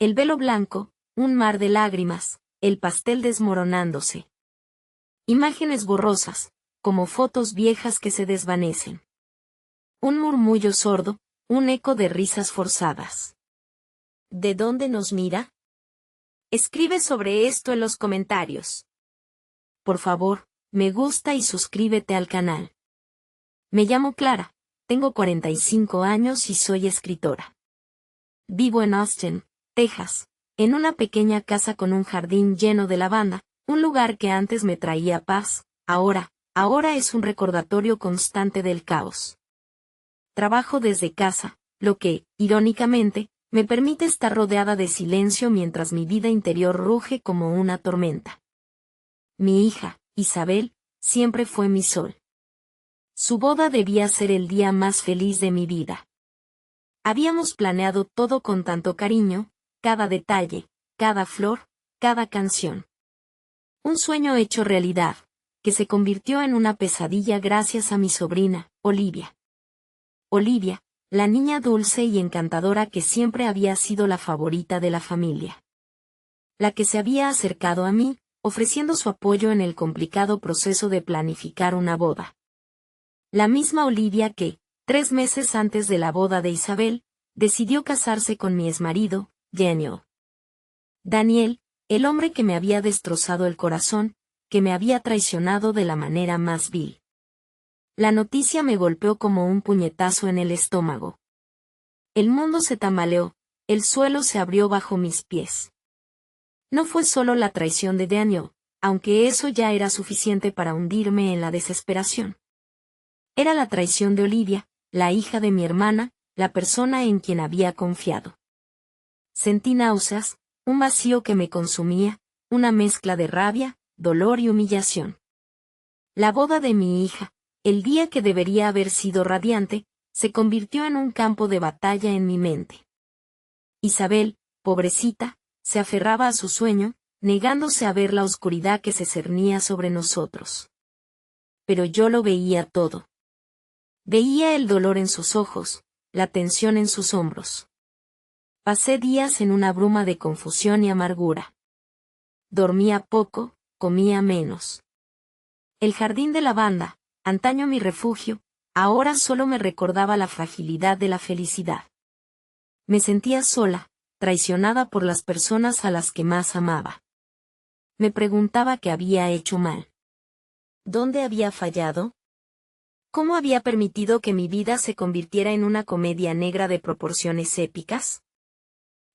El velo blanco, un mar de lágrimas, el pastel desmoronándose. Imágenes borrosas, como fotos viejas que se desvanecen. Un murmullo sordo, un eco de risas forzadas. ¿De dónde nos mira? Escribe sobre esto en los comentarios. Por favor, me gusta y suscríbete al canal. Me llamo Clara, tengo 45 años y soy escritora. Vivo en Austin, Texas, en una pequeña casa con un jardín lleno de lavanda, un lugar que antes me traía paz, ahora es un recordatorio constante del caos. Trabajo desde casa, lo que, irónicamente, me permite estar rodeada de silencio mientras mi vida interior ruge como una tormenta. Mi hija, Isabel, siempre fue mi sol. Su boda debía ser el día más feliz de mi vida. Habíamos planeado todo con tanto cariño, cada detalle, cada flor, cada canción. Un sueño hecho realidad, que se convirtió en una pesadilla gracias a mi sobrina, Olivia. Olivia, la niña dulce y encantadora que siempre había sido la favorita de la familia. La que se había acercado a mí, ofreciendo su apoyo en el complicado proceso de planificar una boda. La misma Olivia que, 3 meses antes de la boda de Isabel, decidió casarse con mi exmarido, Daniel. Daniel, el hombre que me había destrozado el corazón, que me había traicionado de la manera más vil. La noticia me golpeó como un puñetazo en el estómago. El mundo se tambaleó, el suelo se abrió bajo mis pies. No fue solo la traición de Daniel, aunque eso ya era suficiente para hundirme en la desesperación. Era la traición de Olivia, la hija de mi hermana, la persona en quien había confiado. Sentí náuseas, un vacío que me consumía, una mezcla de rabia, dolor y humillación. La boda de mi hija, el día que debería haber sido radiante, se convirtió en un campo de batalla en mi mente. Isabel, pobrecita, se aferraba a su sueño, negándose a ver la oscuridad que se cernía sobre nosotros. Pero yo lo veía todo. Veía el dolor en sus ojos, la tensión en sus hombros. Pasé días en una bruma de confusión y amargura. Dormía poco, comía menos. El jardín de lavanda, antaño mi refugio, ahora solo me recordaba la fragilidad de la felicidad. Me sentía sola, traicionada por las personas a las que más amaba. Me preguntaba qué había hecho mal. ¿Dónde había fallado? ¿Cómo había permitido que mi vida se convirtiera en una comedia negra de proporciones épicas?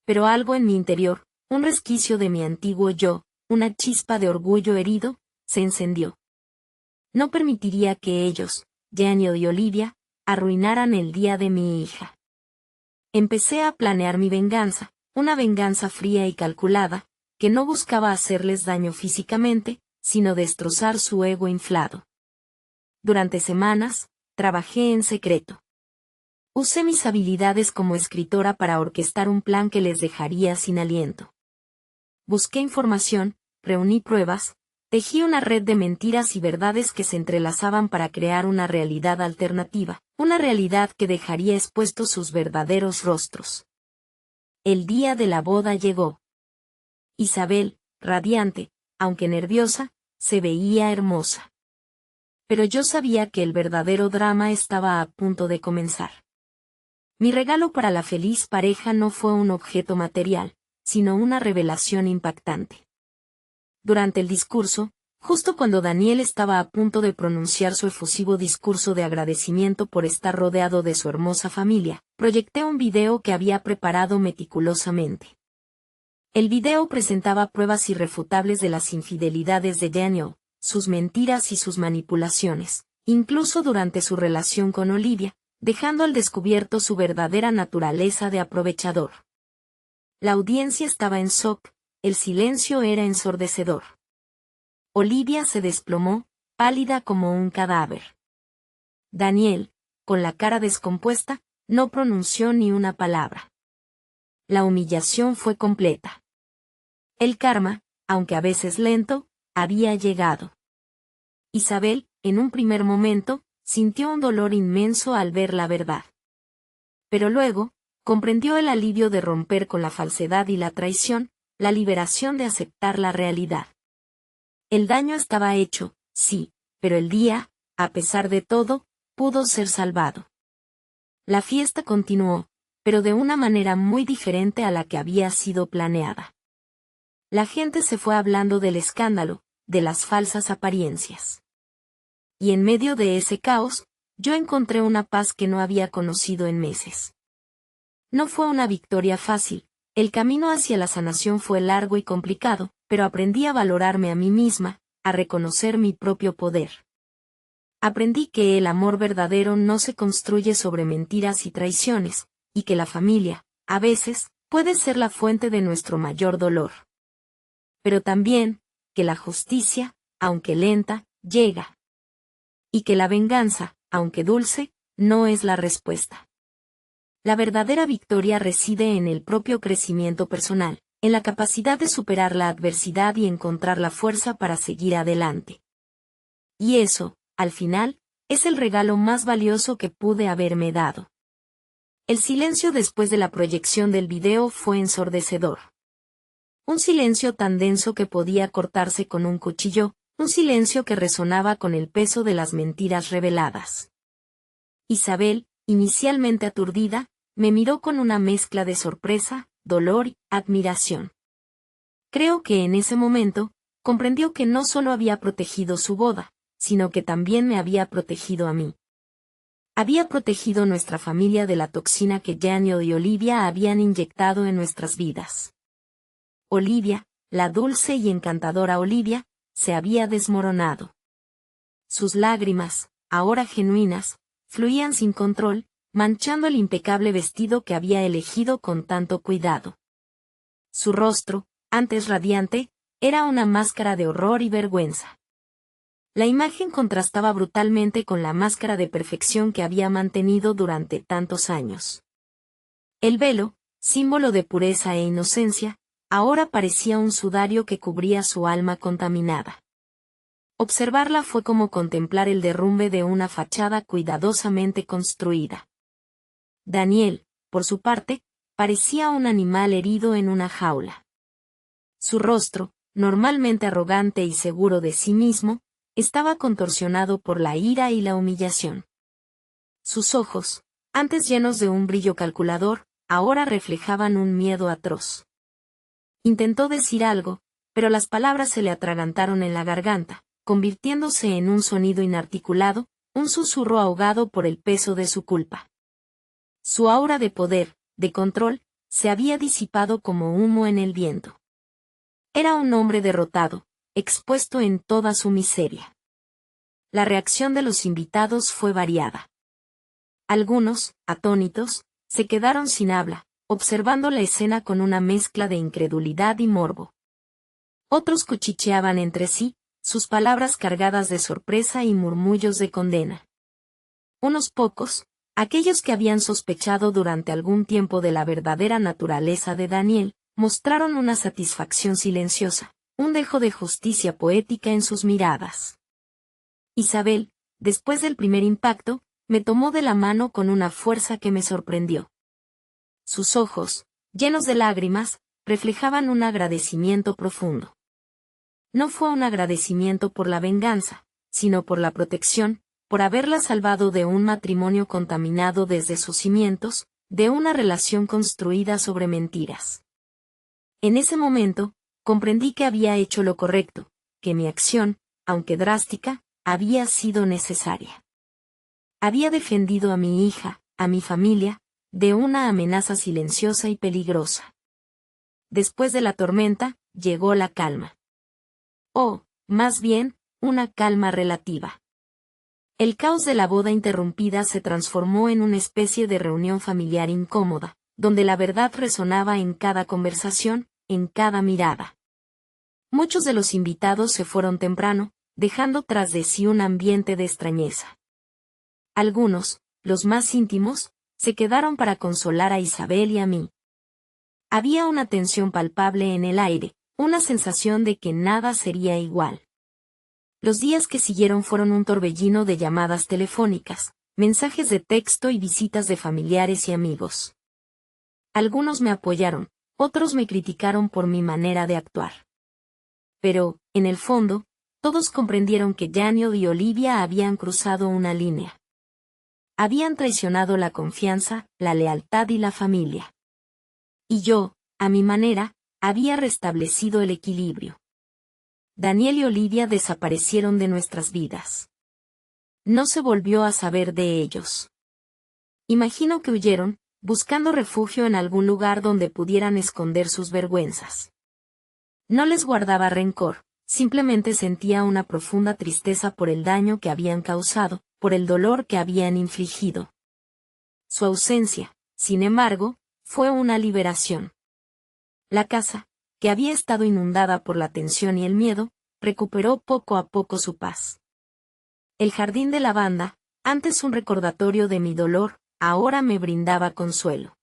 Pero algo en mi interior, un resquicio de mi antiguo yo, una chispa de orgullo herido, se encendió. No permitiría que ellos, Daniel y Olivia, arruinaran el día de mi hija. Empecé a planear mi venganza, una venganza fría y calculada, que no buscaba hacerles daño físicamente, sino destrozar su ego inflado. Durante semanas, trabajé en secreto. Usé mis habilidades como escritora para orquestar un plan que les dejaría sin aliento. Busqué información, reuní pruebas, tejí una red de mentiras y verdades que se entrelazaban para crear una realidad alternativa, una realidad que dejaría expuestos sus verdaderos rostros. El día de la boda llegó. Isabel, radiante, aunque nerviosa, se veía hermosa. Pero yo sabía que el verdadero drama estaba a punto de comenzar. Mi regalo para la feliz pareja no fue un objeto material, sino una revelación impactante. Durante el discurso, justo cuando Daniel estaba a punto de pronunciar su efusivo discurso de agradecimiento por estar rodeado de su hermosa familia, proyecté un video que había preparado meticulosamente. El video presentaba pruebas irrefutables de las infidelidades de Daniel, sus mentiras y sus manipulaciones, incluso durante su relación con Olivia, dejando al descubierto su verdadera naturaleza de aprovechador. La audiencia estaba en shock, el silencio era ensordecedor. Olivia se desplomó, pálida como un cadáver. Daniel, con la cara descompuesta, no pronunció ni una palabra. La humillación fue completa. El karma, aunque a veces lento, había llegado. Isabel, en un primer momento, sintió un dolor inmenso al ver la verdad. Pero luego, comprendió el alivio de romper con la falsedad y la traición, la liberación de aceptar la realidad. El daño estaba hecho, sí, pero el día, a pesar de todo, pudo ser salvado. La fiesta continuó, pero de una manera muy diferente a la que había sido planeada. La gente se fue hablando del escándalo, de las falsas apariencias. Y en medio de ese caos, yo encontré una paz que no había conocido en meses. No fue una victoria fácil, el camino hacia la sanación fue largo y complicado, pero aprendí a valorarme a mí misma, a reconocer mi propio poder. Aprendí que el amor verdadero no se construye sobre mentiras y traiciones, y que la familia, a veces, puede ser la fuente de nuestro mayor dolor. Pero también, que la justicia, aunque lenta, llega. Y que la venganza, aunque dulce, no es la respuesta. La verdadera victoria reside en el propio crecimiento personal, en la capacidad de superar la adversidad y encontrar la fuerza para seguir adelante. Y eso, al final, es el regalo más valioso que pude haberme dado. El silencio después de la proyección del video fue ensordecedor. Un silencio tan denso que podía cortarse con un cuchillo, un silencio que resonaba con el peso de las mentiras reveladas. Isabel, inicialmente aturdida, me miró con una mezcla de sorpresa, dolor y admiración. Creo que en ese momento, comprendió que no solo había protegido su boda, sino que también me había protegido a mí. Había protegido nuestra familia de la toxina que Daniel y Olivia habían inyectado en nuestras vidas. Olivia, la dulce y encantadora Olivia, se había desmoronado. Sus lágrimas, ahora genuinas, fluían sin control, manchando el impecable vestido que había elegido con tanto cuidado. Su rostro, antes radiante, era una máscara de horror y vergüenza. La imagen contrastaba brutalmente con la máscara de perfección que había mantenido durante tantos años. El velo, símbolo de pureza e inocencia, ahora parecía un sudario que cubría su alma contaminada. Observarla fue como contemplar el derrumbe de una fachada cuidadosamente construida. Daniel, por su parte, parecía un animal herido en una jaula. Su rostro, normalmente arrogante y seguro de sí mismo, estaba contorsionado por la ira y la humillación. Sus ojos, antes llenos de un brillo calculador, ahora reflejaban un miedo atroz. Intentó decir algo, pero las palabras se le atragantaron en la garganta, convirtiéndose en un sonido inarticulado, un susurro ahogado por el peso de su culpa. Su aura de poder, de control, se había disipado como humo en el viento. Era un hombre derrotado, expuesto en toda su miseria. La reacción de los invitados fue variada. Algunos, atónitos, se quedaron sin habla, observando la escena con una mezcla de incredulidad y morbo. Otros cuchicheaban entre sí, sus palabras cargadas de sorpresa y murmullos de condena. Unos pocos, aquellos que habían sospechado durante algún tiempo de la verdadera naturaleza de Daniel, mostraron una satisfacción silenciosa, un dejo de justicia poética en sus miradas. Isabel, después del primer impacto, me tomó de la mano con una fuerza que me sorprendió. Sus ojos, llenos de lágrimas, reflejaban un agradecimiento profundo. No fue un agradecimiento por la venganza, sino por la protección, por haberla salvado de un matrimonio contaminado desde sus cimientos, de una relación construida sobre mentiras. En ese momento, comprendí que había hecho lo correcto, que mi acción, aunque drástica, había sido necesaria. Había defendido a mi hija, a mi familia, de una amenaza silenciosa y peligrosa. Después de la tormenta, llegó la calma. O, más bien, una calma relativa. El caos de la boda interrumpida se transformó en una especie de reunión familiar incómoda, donde la verdad resonaba en cada conversación, en cada mirada. Muchos de los invitados se fueron temprano, dejando tras de sí un ambiente de extrañeza. Algunos, los más íntimos, se quedaron para consolar a Isabel y a mí. Había una tensión palpable en el aire, una sensación de que nada sería igual. Los días que siguieron fueron un torbellino de llamadas telefónicas, mensajes de texto y visitas de familiares y amigos. Algunos me apoyaron, otros me criticaron por mi manera de actuar. Pero, en el fondo, todos comprendieron que Daniel y Olivia habían cruzado una línea. Habían traicionado la confianza, la lealtad y la familia. Y yo, a mi manera, había restablecido el equilibrio. Daniel y Olivia desaparecieron de nuestras vidas. No se volvió a saber de ellos. Imagino que huyeron, buscando refugio en algún lugar donde pudieran esconder sus vergüenzas. No les guardaba rencor, simplemente sentía una profunda tristeza por el daño que habían causado, por el dolor que habían infligido. Su ausencia, sin embargo, fue una liberación. La casa, que había estado inundada por la tensión y el miedo, recuperó poco a poco su paz. El jardín de lavanda, antes un recordatorio de mi dolor, ahora me brindaba consuelo.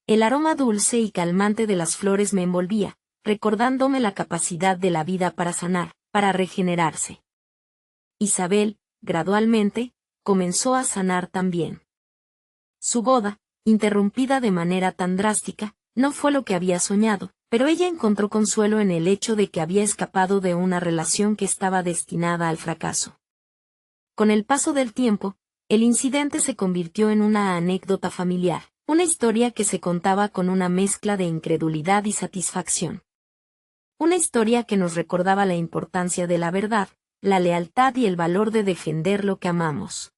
El aroma dulce y calmante de las flores me envolvía, recordándome la capacidad de la vida para sanar, para regenerarse. Isabel, gradualmente, comenzó a sanar también. Su boda, interrumpida de manera tan drástica, no fue lo que había soñado, pero ella encontró consuelo en el hecho de que había escapado de una relación que estaba destinada al fracaso. Con el paso del tiempo, el incidente se convirtió en una anécdota familiar, una historia que se contaba con una mezcla de incredulidad y satisfacción. Una historia que nos recordaba la importancia de la verdad, la lealtad y el valor de defender lo que amamos.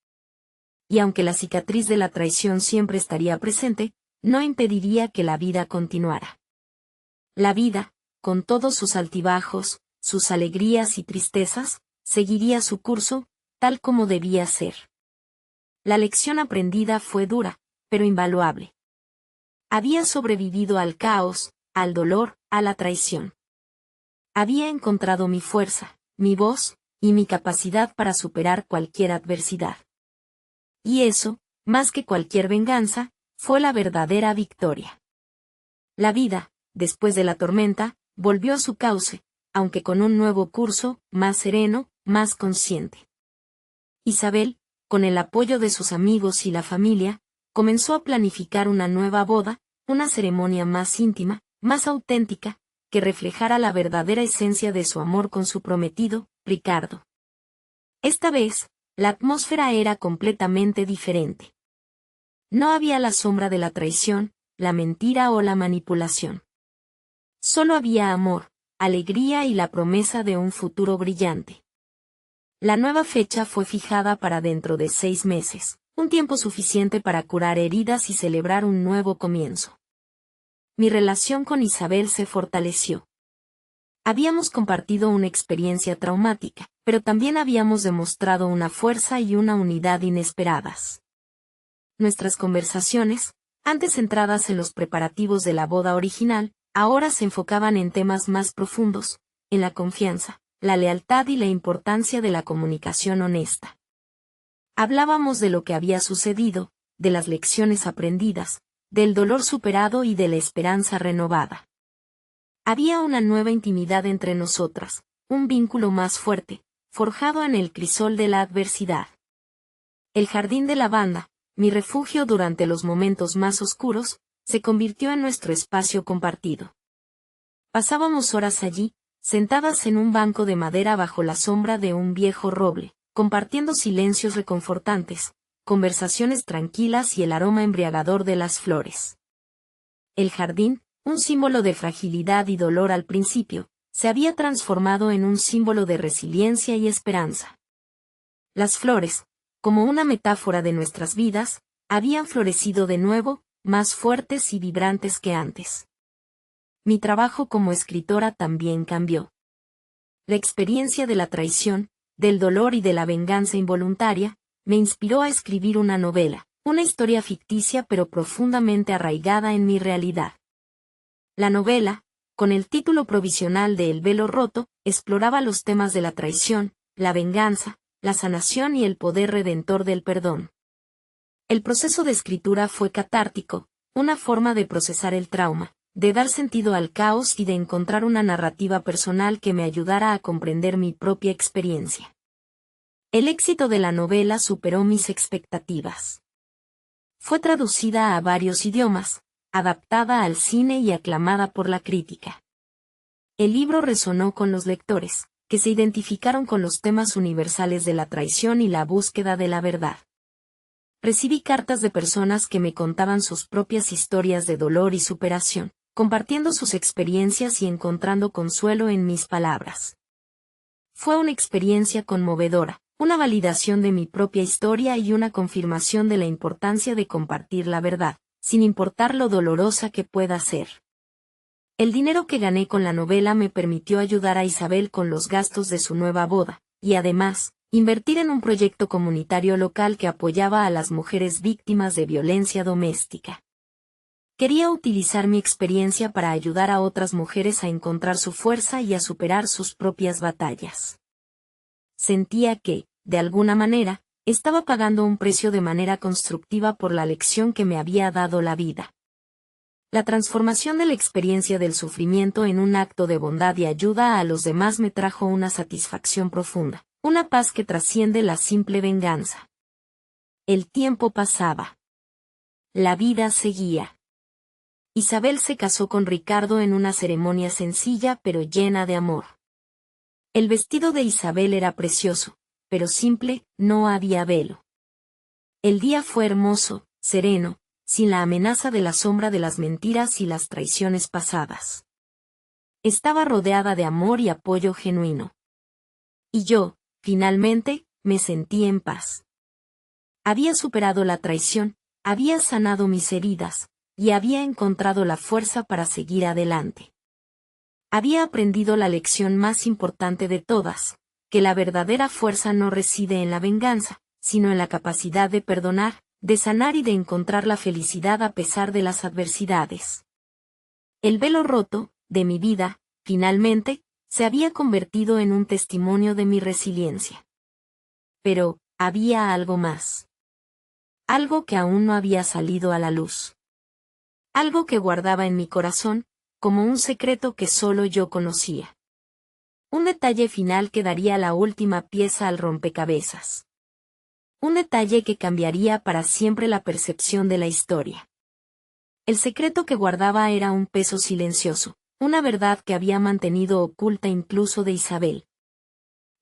Y aunque la cicatriz de la traición siempre estaría presente, no impediría que la vida continuara. La vida, con todos sus altibajos, sus alegrías y tristezas, seguiría su curso, tal como debía ser. La lección aprendida fue dura, pero invaluable. Había sobrevivido al caos, al dolor, a la traición. Había encontrado mi fuerza, mi voz, y mi capacidad para superar cualquier adversidad. Y eso, más que cualquier venganza, fue la verdadera victoria. La vida, después de la tormenta, volvió a su cauce, aunque con un nuevo curso, más sereno, más consciente. Isabel, con el apoyo de sus amigos y la familia, comenzó a planificar una nueva boda, una ceremonia más íntima, más auténtica, que reflejara la verdadera esencia de su amor con su prometido, Ricardo. Esta vez, la atmósfera era completamente diferente. No había la sombra de la traición, la mentira o la manipulación. Solo había amor, alegría y la promesa de un futuro brillante. La nueva fecha fue fijada para dentro de 6 meses, un tiempo suficiente para curar heridas y celebrar un nuevo comienzo. Mi relación con Isabel se fortaleció. Habíamos compartido una experiencia traumática, pero también habíamos demostrado una fuerza y una unidad inesperadas. Nuestras conversaciones, antes centradas en los preparativos de la boda original, ahora se enfocaban en temas más profundos, en la confianza, la lealtad y la importancia de la comunicación honesta. Hablábamos de lo que había sucedido, de las lecciones aprendidas, del dolor superado y de la esperanza renovada. Había una nueva intimidad entre nosotras, un vínculo más fuerte, forjado en el crisol de la adversidad. El jardín de lavanda, mi refugio durante los momentos más oscuros, se convirtió en nuestro espacio compartido. Pasábamos horas allí, sentadas en un banco de madera bajo la sombra de un viejo roble, compartiendo silencios reconfortantes, conversaciones tranquilas y el aroma embriagador de las flores. El jardín, un símbolo de fragilidad y dolor al principio, se había transformado en un símbolo de resiliencia y esperanza. Las flores, como una metáfora de nuestras vidas, habían florecido de nuevo, más fuertes y vibrantes que antes. Mi trabajo como escritora también cambió. La experiencia de la traición, del dolor y de la venganza involuntaria, me inspiró a escribir una novela, una historia ficticia pero profundamente arraigada en mi realidad. La novela, con el título provisional de El velo roto, exploraba los temas de la traición, la venganza, la sanación y el poder redentor del perdón. El proceso de escritura fue catártico, una forma de procesar el trauma, de dar sentido al caos y de encontrar una narrativa personal que me ayudara a comprender mi propia experiencia. El éxito de la novela superó mis expectativas. Fue traducida a varios idiomas, adaptada al cine y aclamada por la crítica. El libro resonó con los lectores, que se identificaron con los temas universales de la traición y la búsqueda de la verdad. Recibí cartas de personas que me contaban sus propias historias de dolor y superación, compartiendo sus experiencias y encontrando consuelo en mis palabras. Fue una experiencia conmovedora, una validación de mi propia historia y una confirmación de la importancia de compartir la verdad, sin importar lo dolorosa que pueda ser. El dinero que gané con la novela me permitió ayudar a Isabel con los gastos de su nueva boda, y además, invertir en un proyecto comunitario local que apoyaba a las mujeres víctimas de violencia doméstica. Quería utilizar mi experiencia para ayudar a otras mujeres a encontrar su fuerza y a superar sus propias batallas. Sentía que, de alguna manera, estaba pagando un precio de manera constructiva por la lección que me había dado la vida. La transformación de la experiencia del sufrimiento en un acto de bondad y ayuda a los demás me trajo una satisfacción profunda, una paz que trasciende la simple venganza. El tiempo pasaba. La vida seguía. Isabel se casó con Ricardo en una ceremonia sencilla pero llena de amor. El vestido de Isabel era precioso, pero simple, no había velo. El día fue hermoso, sereno, sin la amenaza de la sombra de las mentiras y las traiciones pasadas. Estaba rodeada de amor y apoyo genuino. Y yo, finalmente, me sentí en paz. Había superado la traición, había sanado mis heridas, y había encontrado la fuerza para seguir adelante. Había aprendido la lección más importante de todas, que la verdadera fuerza no reside en la venganza, sino en la capacidad de perdonar, de sanar y de encontrar la felicidad a pesar de las adversidades. El velo roto, de mi vida, finalmente, se había convertido en un testimonio de mi resiliencia. Pero, había algo más. Algo que aún no había salido a la luz. Algo que guardaba en mi corazón, como un secreto que solo yo conocía. Un detalle final que daría la última pieza al rompecabezas. Un detalle que cambiaría para siempre la percepción de la historia. El secreto que guardaba era un peso silencioso, una verdad que había mantenido oculta incluso de Isabel.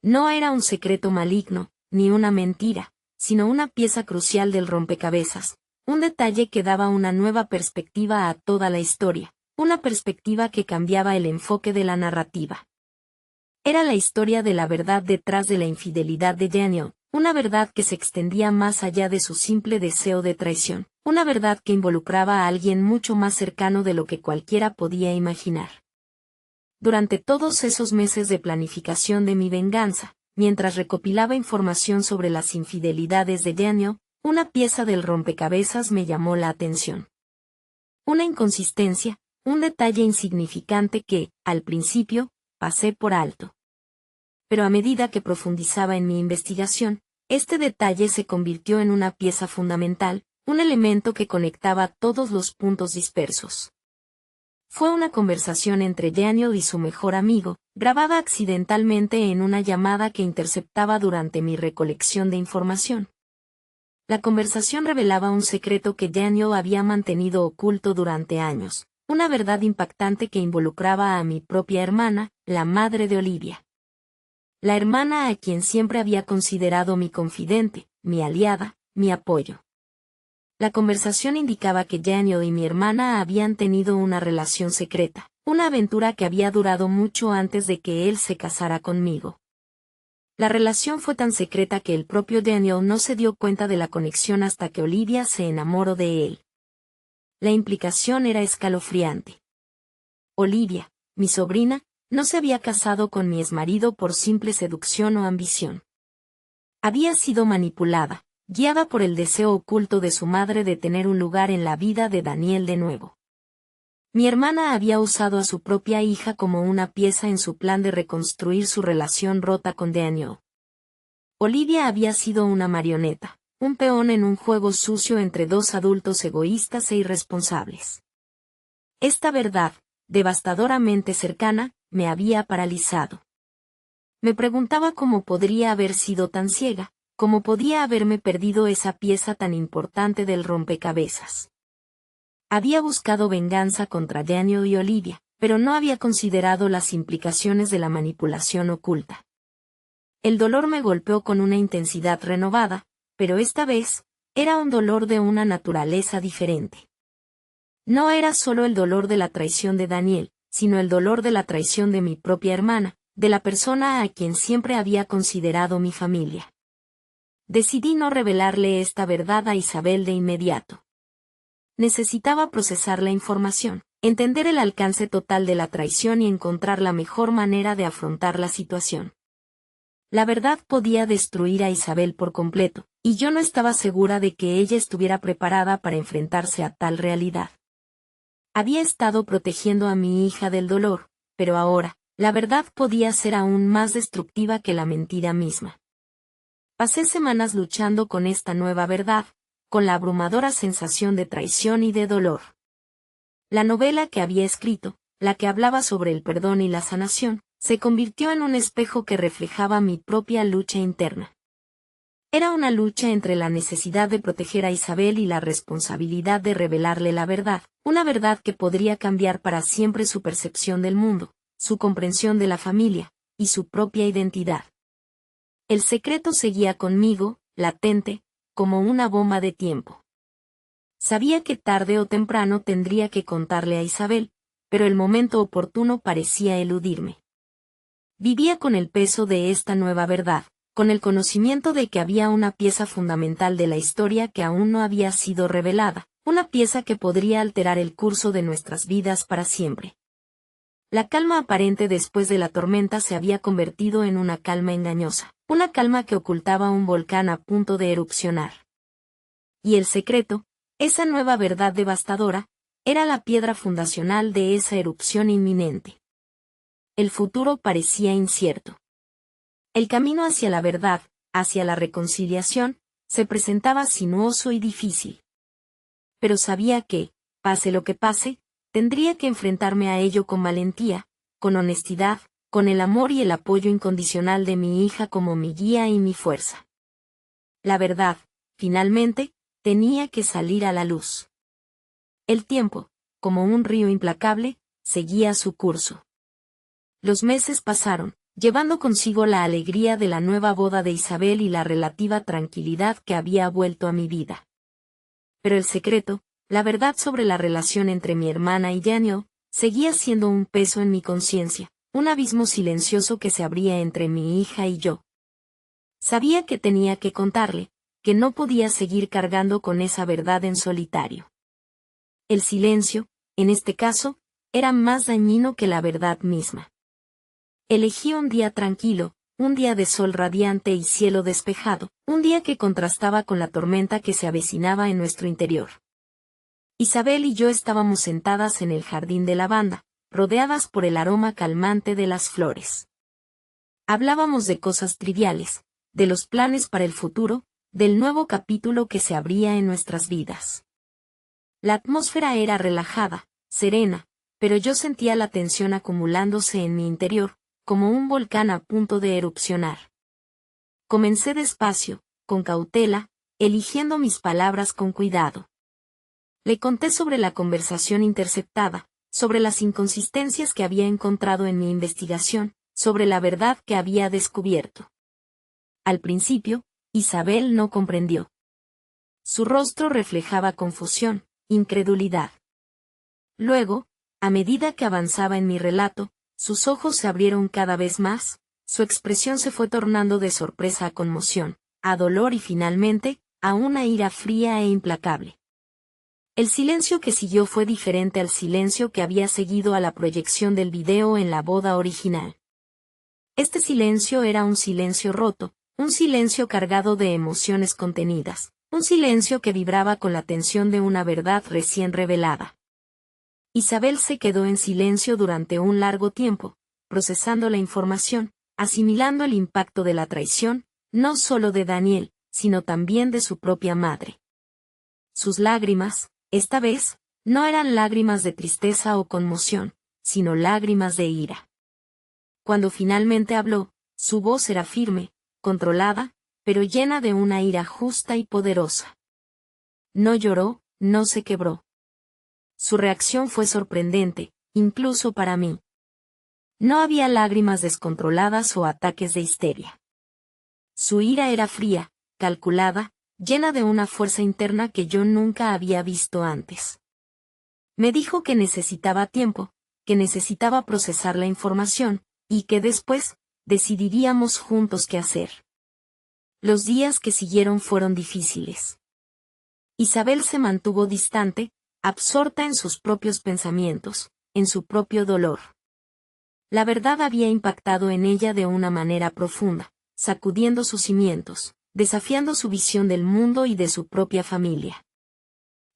No era un secreto maligno, ni una mentira, sino una pieza crucial del rompecabezas, un detalle que daba una nueva perspectiva a toda la historia, una perspectiva que cambiaba el enfoque de la narrativa. Era la historia de la verdad detrás de la infidelidad de Daniel. Una verdad que se extendía más allá de su simple deseo de traición, una verdad que involucraba a alguien mucho más cercano de lo que cualquiera podía imaginar. Durante todos esos meses de planificación de mi venganza, mientras recopilaba información sobre las infidelidades de Daniel, una pieza del rompecabezas me llamó la atención. Una inconsistencia, un detalle insignificante que, al principio, pasé por alto. Pero a medida que profundizaba en mi investigación, este detalle se convirtió en una pieza fundamental, un elemento que conectaba todos los puntos dispersos. Fue una conversación entre Daniel y su mejor amigo, grabada accidentalmente en una llamada que interceptaba durante mi recolección de información. La conversación revelaba un secreto que Daniel había mantenido oculto durante años, una verdad impactante que involucraba a mi propia hermana, la madre de Olivia. La hermana a quien siempre había considerado mi confidente, mi aliada, mi apoyo. La conversación indicaba que Daniel y mi hermana habían tenido una relación secreta, una aventura que había durado mucho antes de que él se casara conmigo. La relación fue tan secreta que el propio Daniel no se dio cuenta de la conexión hasta que Olivia se enamoró de él. La implicación era escalofriante. Olivia, mi sobrina, no se había casado con mi exmarido por simple seducción o ambición. Había sido manipulada, guiada por el deseo oculto de su madre de tener un lugar en la vida de Daniel de nuevo. Mi hermana había usado a su propia hija como una pieza en su plan de reconstruir su relación rota con Daniel. Olivia había sido una marioneta, un peón en un juego sucio entre dos adultos egoístas e irresponsables. Esta verdad, devastadoramente cercana, me había paralizado. Me preguntaba cómo podría haber sido tan ciega, cómo podía haberme perdido esa pieza tan importante del rompecabezas. Había buscado venganza contra Daniel y Olivia, pero no había considerado las implicaciones de la manipulación oculta. El dolor me golpeó con una intensidad renovada, pero esta vez, era un dolor de una naturaleza diferente. No era solo el dolor de la traición de Daniel, sino el dolor de la traición de mi propia hermana, de la persona a quien siempre había considerado mi familia. Decidí no revelarle esta verdad a Isabel de inmediato. Necesitaba procesar la información, entender el alcance total de la traición y encontrar la mejor manera de afrontar la situación. La verdad podía destruir a Isabel por completo, y yo no estaba segura de que ella estuviera preparada para enfrentarse a tal realidad. Había estado protegiendo a mi hija del dolor, pero ahora, la verdad podía ser aún más destructiva que la mentira misma. Pasé semanas luchando con esta nueva verdad, con la abrumadora sensación de traición y de dolor. La novela que había escrito, la que hablaba sobre el perdón y la sanación, se convirtió en un espejo que reflejaba mi propia lucha interna. Era una lucha entre la necesidad de proteger a Isabel y la responsabilidad de revelarle la verdad, una verdad que podría cambiar para siempre su percepción del mundo, su comprensión de la familia, y su propia identidad. El secreto seguía conmigo, latente, como una bomba de tiempo. Sabía que tarde o temprano tendría que contarle a Isabel, pero el momento oportuno parecía eludirme. Vivía con el peso de esta nueva verdad, con el conocimiento de que había una pieza fundamental de la historia que aún no había sido revelada, una pieza que podría alterar el curso de nuestras vidas para siempre. La calma aparente después de la tormenta se había convertido en una calma engañosa, una calma que ocultaba un volcán a punto de erupcionar. Y el secreto, esa nueva verdad devastadora, era la piedra fundacional de esa erupción inminente. El futuro parecía incierto. El camino hacia la verdad, hacia la reconciliación, se presentaba sinuoso y difícil. Pero sabía que, pase lo que pase, tendría que enfrentarme a ello con valentía, con honestidad, con el amor y el apoyo incondicional de mi hija como mi guía y mi fuerza. La verdad, finalmente, tenía que salir a la luz. El tiempo, como un río implacable, seguía su curso. Los meses pasaron, llevando consigo la alegría de la nueva boda de Isabel y la relativa tranquilidad que había vuelto a mi vida. Pero el secreto, la verdad sobre la relación entre mi hermana y Daniel, seguía siendo un peso en mi conciencia, un abismo silencioso que se abría entre mi hija y yo. Sabía que tenía que contarle, que no podía seguir cargando con esa verdad en solitario. El silencio, en este caso, era más dañino que la verdad misma. Elegí un día tranquilo, un día de sol radiante y cielo despejado, un día que contrastaba con la tormenta que se avecinaba en nuestro interior. Isabel y yo estábamos sentadas en el jardín de lavanda, rodeadas por el aroma calmante de las flores. Hablábamos de cosas triviales, de los planes para el futuro, del nuevo capítulo que se abría en nuestras vidas. La atmósfera era relajada, serena, pero yo sentía la tensión acumulándose en mi interior, como un volcán a punto de erupcionar. Comencé despacio, con cautela, eligiendo mis palabras con cuidado. Le conté sobre la conversación interceptada, sobre las inconsistencias que había encontrado en mi investigación, sobre la verdad que había descubierto. Al principio, Isabel no comprendió. Su rostro reflejaba confusión, incredulidad. Luego, a medida que avanzaba en mi relato, sus ojos se abrieron cada vez más, su expresión se fue tornando de sorpresa a conmoción, a dolor y finalmente, a una ira fría e implacable. El silencio que siguió fue diferente al silencio que había seguido a la proyección del video en la boda original. Este silencio era un silencio roto, un silencio cargado de emociones contenidas, un silencio que vibraba con la tensión de una verdad recién revelada. Isabel se quedó en silencio durante un largo tiempo, procesando la información, asimilando el impacto de la traición, no solo de Daniel, sino también de su propia madre. Sus lágrimas, esta vez, no eran lágrimas de tristeza o conmoción, sino lágrimas de ira. Cuando finalmente habló, su voz era firme, controlada, pero llena de una ira justa y poderosa. No lloró, no se quebró. Su reacción fue sorprendente, incluso para mí. No había lágrimas descontroladas o ataques de histeria. Su ira era fría, calculada, llena de una fuerza interna que yo nunca había visto antes. Me dijo que necesitaba tiempo, que necesitaba procesar la información, y que después, decidiríamos juntos qué hacer. Los días que siguieron fueron difíciles. Isabel se mantuvo distante, absorta en sus propios pensamientos, en su propio dolor. La verdad había impactado en ella de una manera profunda, sacudiendo sus cimientos, desafiando su visión del mundo y de su propia familia.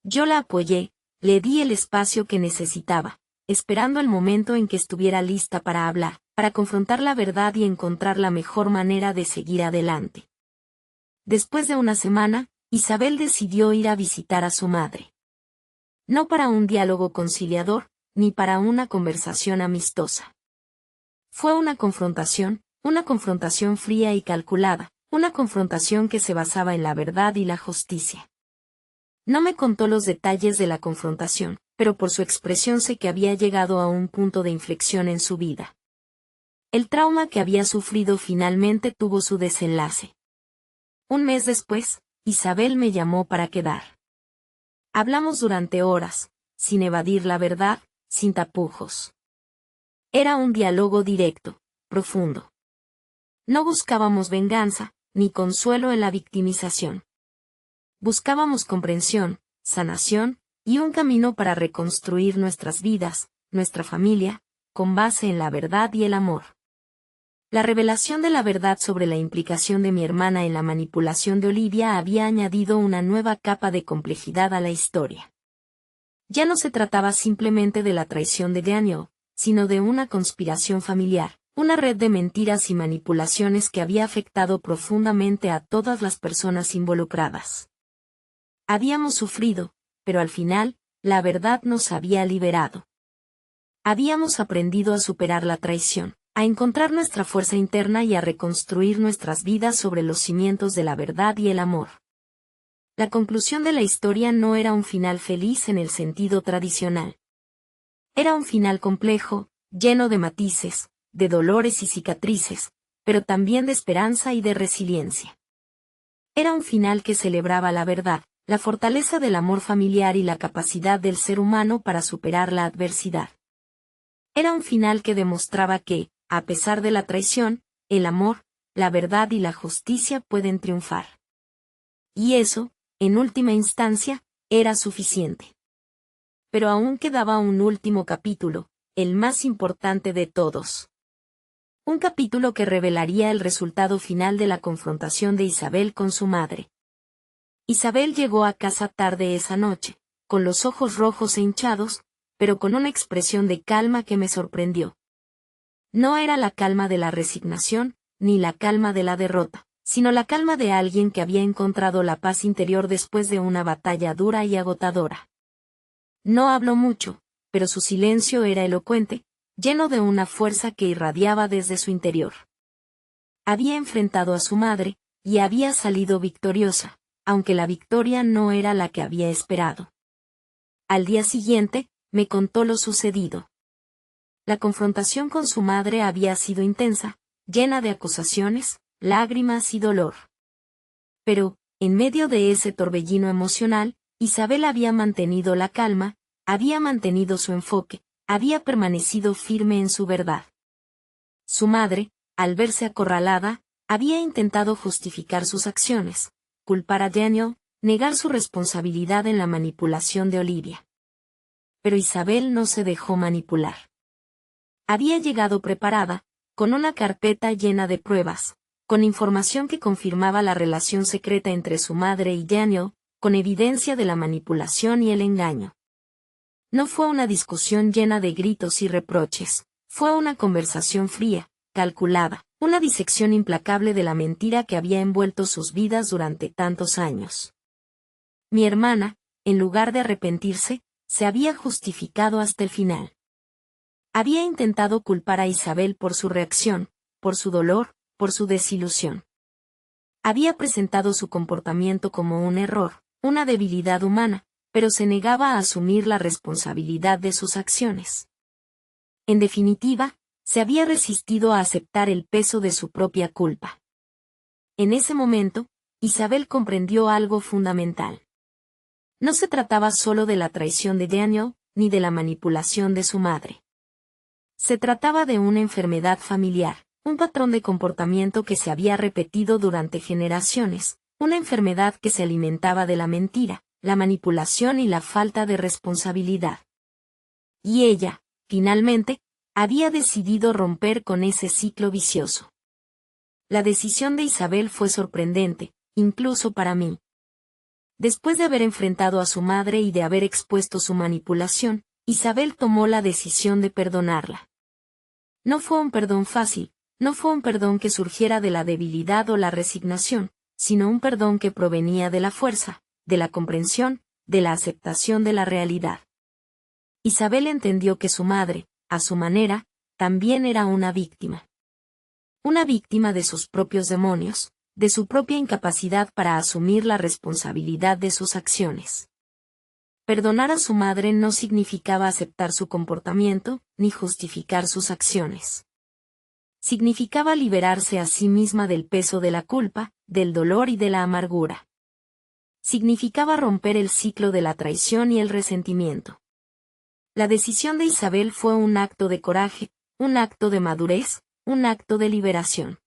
Yo la apoyé, le di el espacio que necesitaba, esperando el momento en que estuviera lista para hablar, para confrontar la verdad y encontrar la mejor manera de seguir adelante. Después de una semana, Isabel decidió ir a visitar a su madre. No para un diálogo conciliador, ni para una conversación amistosa. Fue una confrontación fría y calculada, una confrontación que se basaba en la verdad y la justicia. No me contó los detalles de la confrontación, pero por su expresión sé que había llegado a un punto de inflexión en su vida. El trauma que había sufrido finalmente tuvo su desenlace. Un mes después, Isabel me llamó para quedar. Hablamos durante horas, sin evadir la verdad, sin tapujos. Era un diálogo directo, profundo. No buscábamos venganza, ni consuelo en la victimización. Buscábamos comprensión, sanación, y un camino para reconstruir nuestras vidas, nuestra familia, con base en la verdad y el amor. La revelación de la verdad sobre la implicación de mi hermana en la manipulación de Olivia había añadido una nueva capa de complejidad a la historia. Ya no se trataba simplemente de la traición de Daniel, sino de una conspiración familiar, una red de mentiras y manipulaciones que había afectado profundamente a todas las personas involucradas. Habíamos sufrido, pero al final, la verdad nos había liberado. Habíamos aprendido a superar la traición, a encontrar nuestra fuerza interna y a reconstruir nuestras vidas sobre los cimientos de la verdad y el amor. La conclusión de la historia no era un final feliz en el sentido tradicional. Era un final complejo, lleno de matices, de dolores y cicatrices, pero también de esperanza y de resiliencia. Era un final que celebraba la verdad, la fortaleza del amor familiar y la capacidad del ser humano para superar la adversidad. Era un final que demostraba que, a pesar de la traición, el amor, la verdad y la justicia pueden triunfar. Y eso, en última instancia, era suficiente. Pero aún quedaba un último capítulo, el más importante de todos. Un capítulo que revelaría el resultado final de la confrontación de Isabel con su madre. Isabel llegó a casa tarde esa noche, con los ojos rojos e hinchados, pero con una expresión de calma que me sorprendió. No era la calma de la resignación, ni la calma de la derrota, sino la calma de alguien que había encontrado la paz interior después de una batalla dura y agotadora. No habló mucho, pero su silencio era elocuente, lleno de una fuerza que irradiaba desde su interior. Había enfrentado a su madre, y había salido victoriosa, aunque la victoria no era la que había esperado. Al día siguiente, me contó lo sucedido. La confrontación con su madre había sido intensa, llena de acusaciones, lágrimas y dolor. Pero, en medio de ese torbellino emocional, Isabel había mantenido la calma, había mantenido su enfoque, había permanecido firme en su verdad. Su madre, al verse acorralada, había intentado justificar sus acciones, culpar a Daniel, negar su responsabilidad en la manipulación de Olivia. Pero Isabel no se dejó manipular. Había llegado preparada, con una carpeta llena de pruebas, con información que confirmaba la relación secreta entre su madre y Daniel, con evidencia de la manipulación y el engaño. No fue una discusión llena de gritos y reproches, fue una conversación fría, calculada, una disección implacable de la mentira que había envuelto sus vidas durante tantos años. Mi hermana, en lugar de arrepentirse, se había justificado hasta el final. Había intentado culpar a Isabel por su reacción, por su dolor, por su desilusión. Había presentado su comportamiento como un error, una debilidad humana, pero se negaba a asumir la responsabilidad de sus acciones. En definitiva, se había resistido a aceptar el peso de su propia culpa. En ese momento, Isabel comprendió algo fundamental. No se trataba solo de la traición de Daniel, ni de la manipulación de su madre. Se trataba de una enfermedad familiar, un patrón de comportamiento que se había repetido durante generaciones, una enfermedad que se alimentaba de la mentira, la manipulación y la falta de responsabilidad. Y ella, finalmente, había decidido romper con ese ciclo vicioso. La decisión de Isabel fue sorprendente, incluso para mí. Después de haber enfrentado a su madre y de haber expuesto su manipulación, Isabel tomó la decisión de perdonarla. No fue un perdón fácil, no fue un perdón que surgiera de la debilidad o la resignación, sino un perdón que provenía de la fuerza, de la comprensión, de la aceptación de la realidad. Isabel entendió que su madre, a su manera, también era una víctima. Una víctima de sus propios demonios, de su propia incapacidad para asumir la responsabilidad de sus acciones. Perdonar a su madre no significaba aceptar su comportamiento, ni justificar sus acciones. Significaba liberarse a sí misma del peso de la culpa, del dolor y de la amargura. Significaba romper el ciclo de la traición y el resentimiento. La decisión de Isabel fue un acto de coraje, un acto de madurez, un acto de liberación.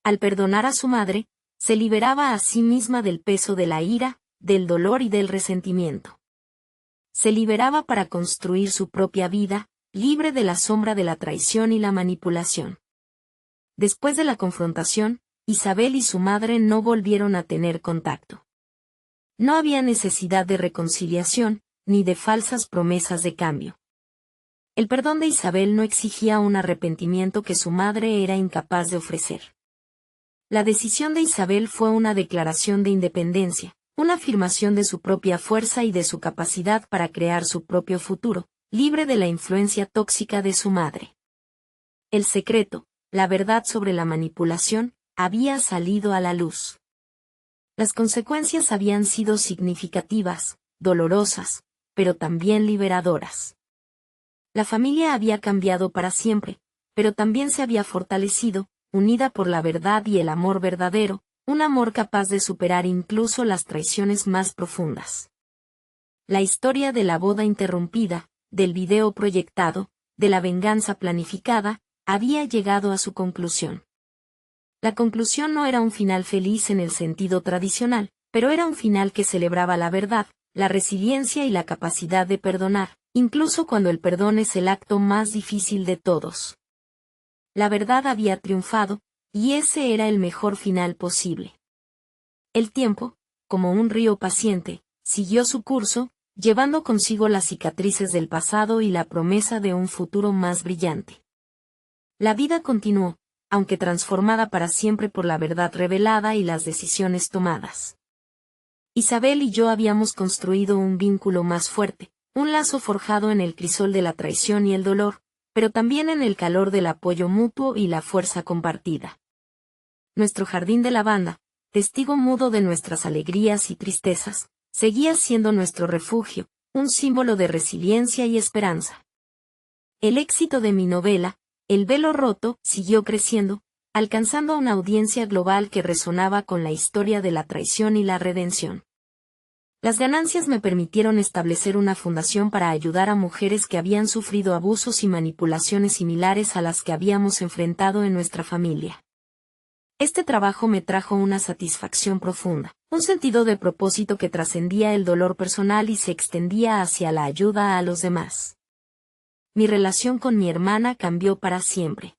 Al perdonar a su madre, se liberaba a sí misma del peso de la ira, del dolor y del resentimiento. Se liberaba para construir su propia vida, libre de la sombra de la traición y la manipulación. Después de la confrontación, Isabel y su madre no volvieron a tener contacto. No había necesidad de reconciliación, ni de falsas promesas de cambio. El perdón de Isabel no exigía un arrepentimiento que su madre era incapaz de ofrecer. La decisión de Isabel fue una declaración de independencia, una afirmación de su propia fuerza y de su capacidad para crear su propio futuro, libre de la influencia tóxica de su madre. El secreto, la verdad sobre la manipulación, había salido a la luz. Las consecuencias habían sido significativas, dolorosas, pero también liberadoras. La familia había cambiado para siempre, pero también se había fortalecido, unida por la verdad y el amor verdadero, un amor capaz de superar incluso las traiciones más profundas. La historia de la boda interrumpida, del video proyectado, de la venganza planificada, había llegado a su conclusión. La conclusión no era un final feliz en el sentido tradicional, pero era un final que celebraba la verdad, la resiliencia y la capacidad de perdonar, incluso cuando el perdón es el acto más difícil de todos. La verdad había triunfado, y ese era el mejor final posible. El tiempo, como un río paciente, siguió su curso, llevando consigo las cicatrices del pasado y la promesa de un futuro más brillante. La vida continuó, aunque transformada para siempre por la verdad revelada y las decisiones tomadas. Isabel y yo habíamos construido un vínculo más fuerte, un lazo forjado en el crisol de la traición y el dolor, pero también en el calor del apoyo mutuo y la fuerza compartida. Nuestro jardín de lavanda, testigo mudo de nuestras alegrías y tristezas, seguía siendo nuestro refugio, un símbolo de resiliencia y esperanza. El éxito de mi novela, El velo roto, siguió creciendo, alcanzando una audiencia global que resonaba con la historia de la traición y la redención. Las ganancias me permitieron establecer una fundación para ayudar a mujeres que habían sufrido abusos y manipulaciones similares a las que habíamos enfrentado en nuestra familia. Este trabajo me trajo una satisfacción profunda, un sentido de propósito que trascendía el dolor personal y se extendía hacia la ayuda a los demás. Mi relación con mi hermana cambió para siempre.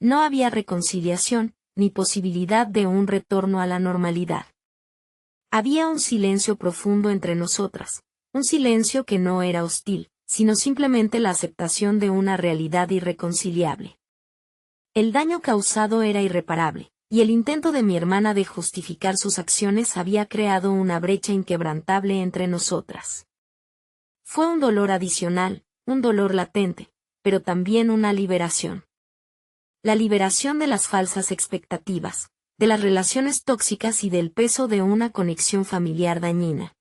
No había reconciliación, ni posibilidad de un retorno a la normalidad. Había un silencio profundo entre nosotras, un silencio que no era hostil, sino simplemente la aceptación de una realidad irreconciliable. El daño causado era irreparable, y el intento de mi hermana de justificar sus acciones había creado una brecha inquebrantable entre nosotras. Fue un dolor adicional, un dolor latente, pero también una liberación. La liberación de las falsas expectativas, de las relaciones tóxicas y del peso de una conexión familiar dañina.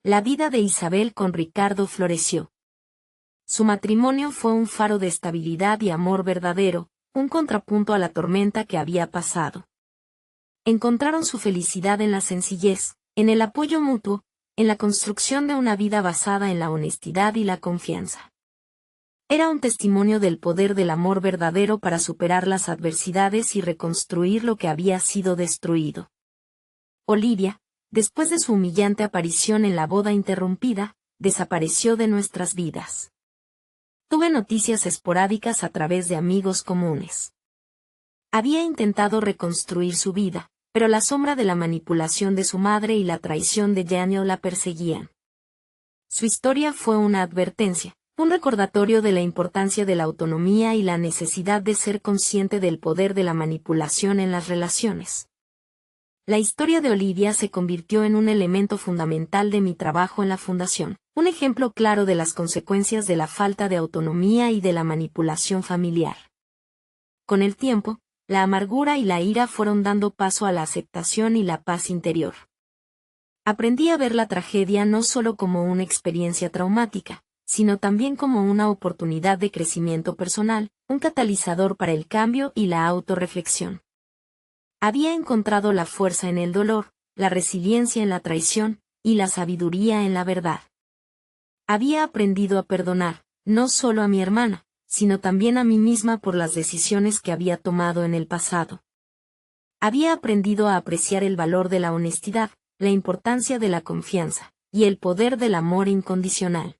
la vida de Isabel con Ricardo floreció. Su matrimonio fue un faro de estabilidad y amor verdadero, un contrapunto a la tormenta que había pasado. Encontraron su felicidad en la sencillez, en el apoyo mutuo, en la construcción de una vida basada en la honestidad y la confianza. Era un testimonio del poder del amor verdadero para superar las adversidades y reconstruir lo que había sido destruido. Olivia, después de su humillante aparición en la boda interrumpida, desapareció de nuestras vidas. Tuve noticias esporádicas a través de amigos comunes. Había intentado reconstruir su vida, pero la sombra de la manipulación de su madre y la traición de Daniel la perseguían. Su historia fue una advertencia, un recordatorio de la importancia de la autonomía y la necesidad de ser consciente del poder de la manipulación en las relaciones. La historia de Olivia se convirtió en un elemento fundamental de mi trabajo en la fundación, un ejemplo claro de las consecuencias de la falta de autonomía y de la manipulación familiar. Con el tiempo, la amargura y la ira fueron dando paso a la aceptación y la paz interior. Aprendí a ver la tragedia no solo como una experiencia traumática, sino también como una oportunidad de crecimiento personal, un catalizador para el cambio y la autorreflexión. Había encontrado la fuerza en el dolor, la resiliencia en la traición, y la sabiduría en la verdad. Había aprendido a perdonar, no solo a mi hermana, sino también a mí misma por las decisiones que había tomado en el pasado. Había aprendido a apreciar el valor de la honestidad, la importancia de la confianza, y el poder del amor incondicional.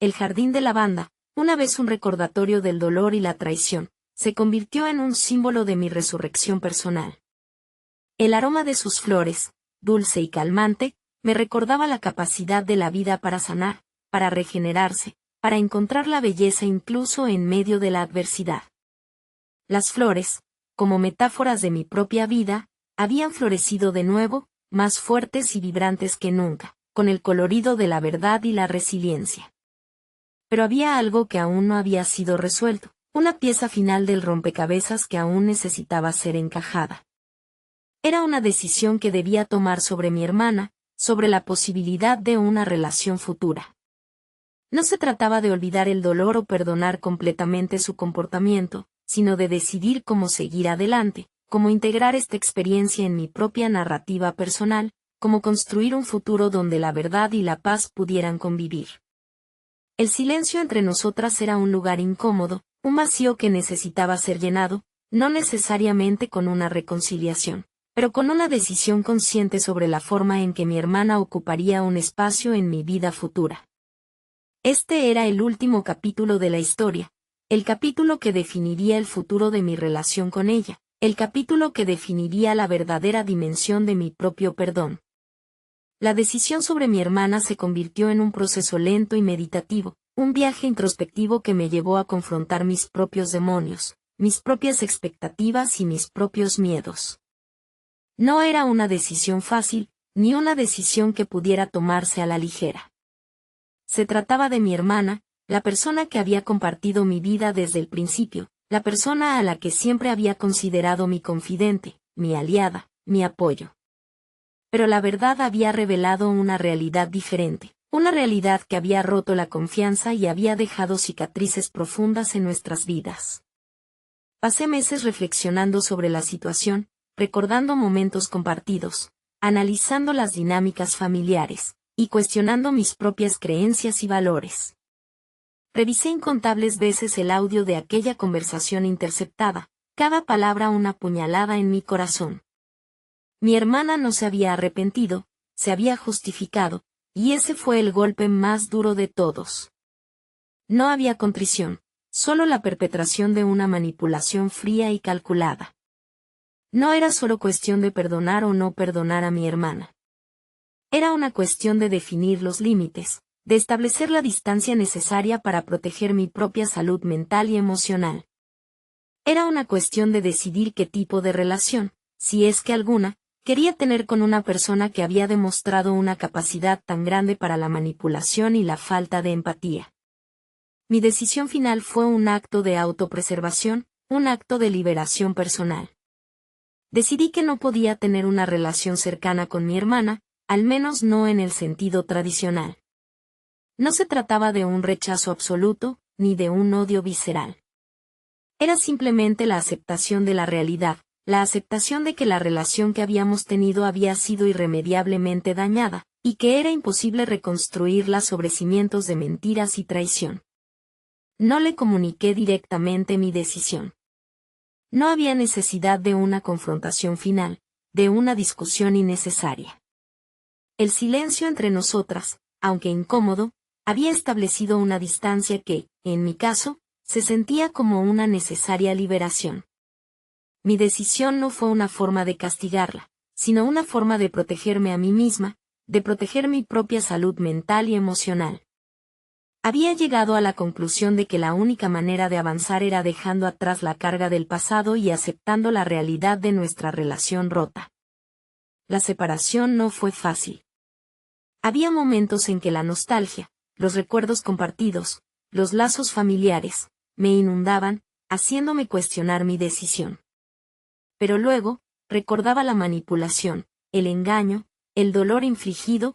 El jardín de lavanda, una vez un recordatorio del dolor y la traición, se convirtió en un símbolo de mi resurrección personal. El aroma de sus flores, dulce y calmante, me recordaba la capacidad de la vida para sanar, para regenerarse, para encontrar la belleza incluso en medio de la adversidad. Las flores, como metáforas de mi propia vida, habían florecido de nuevo, más fuertes y vibrantes que nunca, con el colorido de la verdad y la resiliencia. Pero había algo que aún no había sido resuelto, una pieza final del rompecabezas que aún necesitaba ser encajada. Era una decisión que debía tomar sobre mi hermana, sobre la posibilidad de una relación futura. No se trataba de olvidar el dolor o perdonar completamente su comportamiento, sino de decidir cómo seguir adelante, cómo integrar esta experiencia en mi propia narrativa personal, cómo construir un futuro donde la verdad y la paz pudieran convivir. El silencio entre nosotras era un lugar incómodo, un vacío que necesitaba ser llenado, no necesariamente con una reconciliación, pero con una decisión consciente sobre la forma en que mi hermana ocuparía un espacio en mi vida futura. Este era el último capítulo de la historia, el capítulo que definiría el futuro de mi relación con ella, el capítulo que definiría la verdadera dimensión de mi propio perdón. La decisión sobre mi hermana se convirtió en un proceso lento y meditativo, un viaje introspectivo que me llevó a confrontar mis propios demonios, mis propias expectativas y mis propios miedos. No era una decisión fácil, ni una decisión que pudiera tomarse a la ligera. Se trataba de mi hermana, la persona que había compartido mi vida desde el principio, la persona a la que siempre había considerado mi confidente, mi aliada, mi apoyo. Pero la verdad había revelado una realidad diferente, una realidad que había roto la confianza y había dejado cicatrices profundas en nuestras vidas. Pasé meses reflexionando sobre la situación, recordando momentos compartidos, analizando las dinámicas familiares, y cuestionando mis propias creencias y valores. Revisé incontables veces el audio de aquella conversación interceptada, cada palabra una puñalada en mi corazón. Mi hermana no se había arrepentido, se había justificado, y ese fue el golpe más duro de todos. No había contrición, solo la perpetración de una manipulación fría y calculada. No era solo cuestión de perdonar o no perdonar a mi hermana. Era una cuestión de definir los límites, de establecer la distancia necesaria para proteger mi propia salud mental y emocional. Era una cuestión de decidir qué tipo de relación, si es que alguna, quería tener con una persona que había demostrado una capacidad tan grande para la manipulación y la falta de empatía. Mi decisión final fue un acto de autopreservación, un acto de liberación personal. Decidí que no podía tener una relación cercana con mi hermana, al menos no en el sentido tradicional. No se trataba de un rechazo absoluto, ni de un odio visceral. Era simplemente la aceptación de la realidad, la aceptación de que la relación que habíamos tenido había sido irremediablemente dañada, y que era imposible reconstruirla sobre cimientos de mentiras y traición. No le comuniqué directamente mi decisión. No había necesidad de una confrontación final, de una discusión innecesaria. El silencio entre nosotras, aunque incómodo, había establecido una distancia que, en mi caso, se sentía como una necesaria liberación. Mi decisión no fue una forma de castigarla, sino una forma de protegerme a mí misma, de proteger mi propia salud mental y emocional. Había llegado a la conclusión de que la única manera de avanzar era dejando atrás la carga del pasado y aceptando la realidad de nuestra relación rota. La separación no fue fácil. Había momentos en que la nostalgia, los recuerdos compartidos, los lazos familiares, me inundaban, haciéndome cuestionar mi decisión. Pero luego, recordaba la manipulación, el engaño, el dolor infligido,